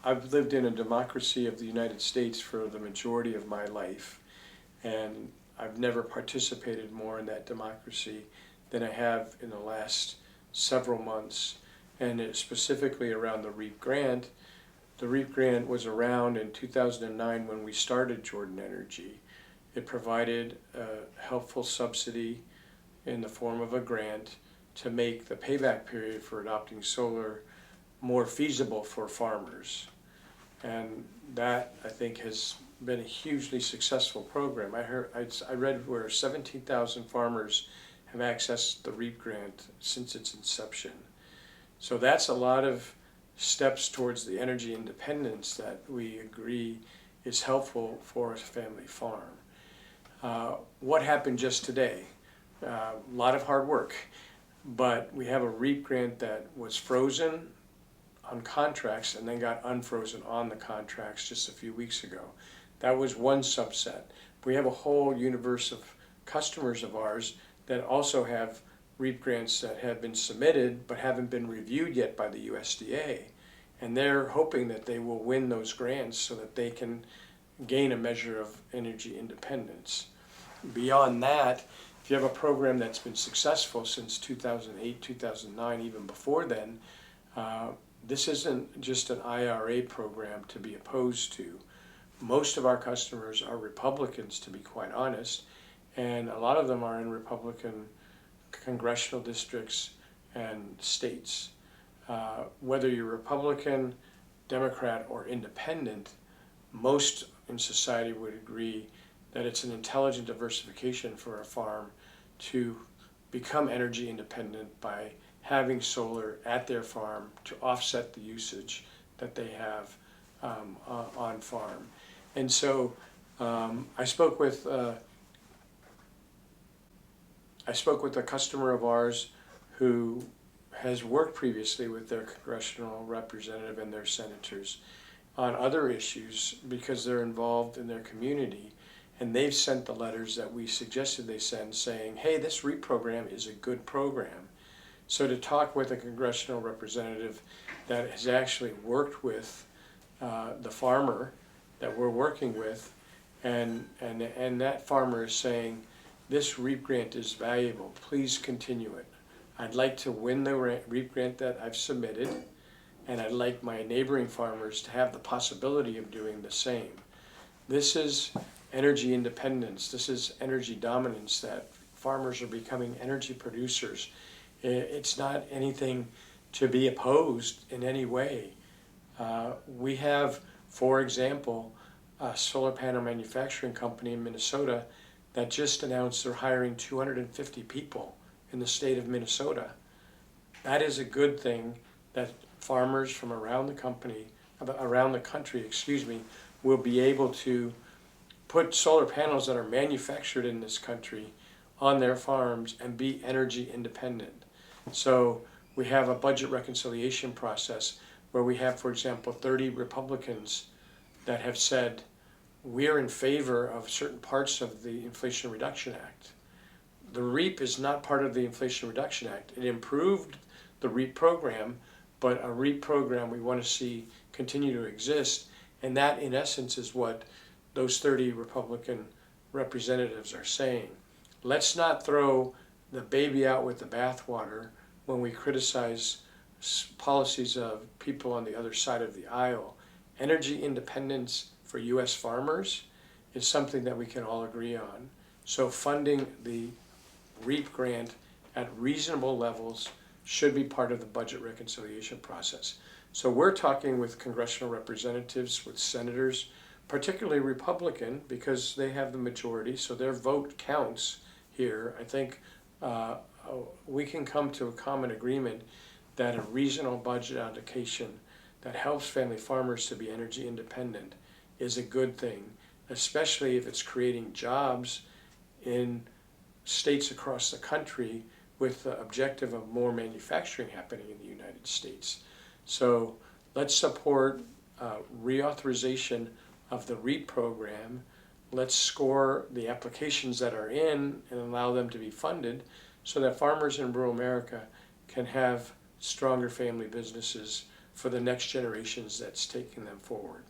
I've lived in a democracy of the United States for the majority of my life, and I've never participated more in that democracy than I have in the last several months, and it's specifically around the REAP grant. The REAP grant was around in 2009 when we started Jordan Energy. It provided a helpful subsidy in the form of a grant to make the payback period for adopting solar more feasible for farmers. And that, I think, has been a hugely successful program. I read where 17,000 farmers have accessed the REAP grant since its inception. So that's a lot of steps towards the energy independence that we agree is helpful for a family farm. What happened just today? A lot of hard work, but we have a REAP grant that was frozen on contracts and then got unfrozen on the contracts just a few weeks ago. That was one subset. We have a whole universe of customers of ours that also have REAP grants that have been submitted but haven't been reviewed yet by the USDA. And they're hoping that they will win those grants so that they can gain a measure of energy independence. Beyond that, if you have a program that's been successful since 2008, 2009, even before then, this isn't just an IRA program to be opposed to. Most of our customers are Republicans, to be quite honest, and a lot of them are in Republican congressional districts and states. Whether you're Republican, Democrat, or independent, most in society would agree that it's an intelligent diversification for a farm to become energy independent by having solar at their farm to offset the usage that they have on farm. And so I spoke with a customer of ours who has worked previously with their congressional representative and their senators on other issues because they're involved in their community, and they've sent the letters that we suggested they send saying, hey, this REAP program is a good program. So to talk with a congressional representative that has actually worked with the farmer that we're working with, and that farmer is saying, this REAP grant is valuable, please continue it. I'd like to win the REAP grant that I've submitted, and I'd like my neighboring farmers to have the possibility of doing the same. This is energy independence, this is energy dominance, that farmers are becoming energy producers. It's not anything to be opposed in any way. We have, for example, a solar panel manufacturing company in Minnesota that just announced they're hiring 250 people in the state of Minnesota. That is a good thing that farmers from around the country, will be able to put solar panels that are manufactured in this country on their farms and be energy independent. So we have a budget reconciliation process where we have, for example, 30 Republicans that have said, we're in favor of certain parts of the Inflation Reduction Act. The REAP is not part of the Inflation Reduction Act. It improved the REAP program, but a REAP program we want to see continue to exist, and that in essence is what those 30 Republican representatives are saying. Let's not throw the baby out with the bathwater when we criticize policies of people on the other side of the aisle. Energy independence for U.S. farmers is something that we can all agree on. So funding the REAP grant at reasonable levels should be part of the budget reconciliation process. So we're talking with congressional representatives, with senators, particularly Republican, because they have the majority, so their vote counts here. I think we can come to a common agreement that a reasonable budget allocation that helps family farmers to be energy independent is a good thing, especially if it's creating jobs in states across the country with the objective of more manufacturing happening in the United States. So let's support reauthorization of the REAP program. Let's score the applications that are in and allow them to be funded so that farmers in rural America can have stronger family businesses for the next generations that's taking them forward.